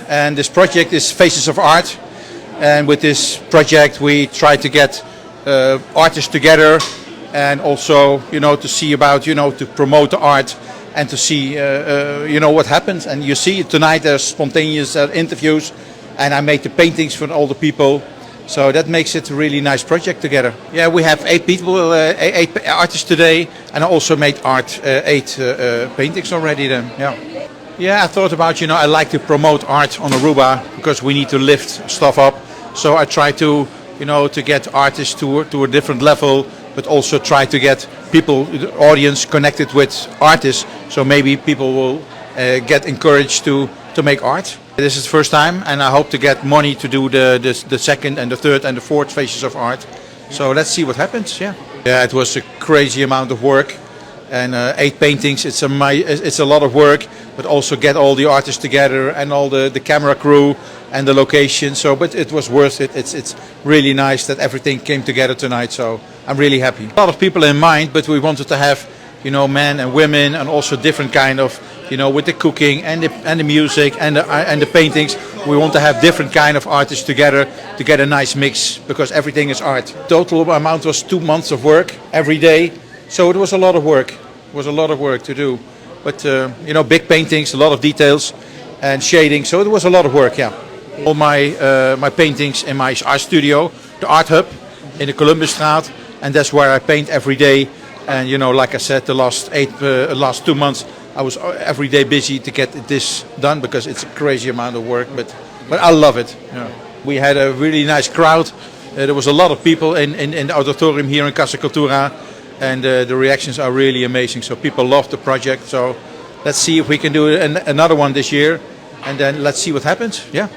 and this project is Faces of Art. And with this project, we try to get artists together, and also, to see about, to promote the art and to see, what happens. And you see tonight there's spontaneous interviews, and I made the paintings for all the people. So that makes it a really nice project together. Yeah, we have 8 people, 8 artists today, and I also made 8 paintings already then. Yeah, I thought about, I like to promote art on Aruba because we need to lift stuff up. So I try to, to get artists to a different level, but also try to get people, the audience, connected with artists. So maybe people will get encouraged to make art. This is the first time, and I hope to get money to do the second and the third and the fourth Faces of Art. So let's see what happens. Yeah, it was a crazy amount of work, and 8 paintings. It's a lot of work, but also get all the artists together and all the camera crew and the location. So, but it was worth it. It's really nice that everything came together tonight. So I'm really happy. A lot of people in mind, but we wanted to have, men and women, and also different kind of, with the cooking and the music and the paintings. We want to have different kind of artists together to get a nice mix, because everything is art. Total amount was 2 months of work every day. So it was a lot of work. It was a lot of work to do. But, big paintings, a lot of details and shading. So it was a lot of work, yeah. All my paintings in my art studio, the Art Hub in the Columbusstraat, and that's where I paint every day. And like I said, the last 2 months I was every day busy to get this done, because it's a crazy amount of work. But I love it. Yeah. We had a really nice crowd. There was a lot of people in the auditorium here in Casa Cultura, and the reactions are really amazing. So people love the project. So let's see if we can do another one this year, and then let's see what happens. Yeah.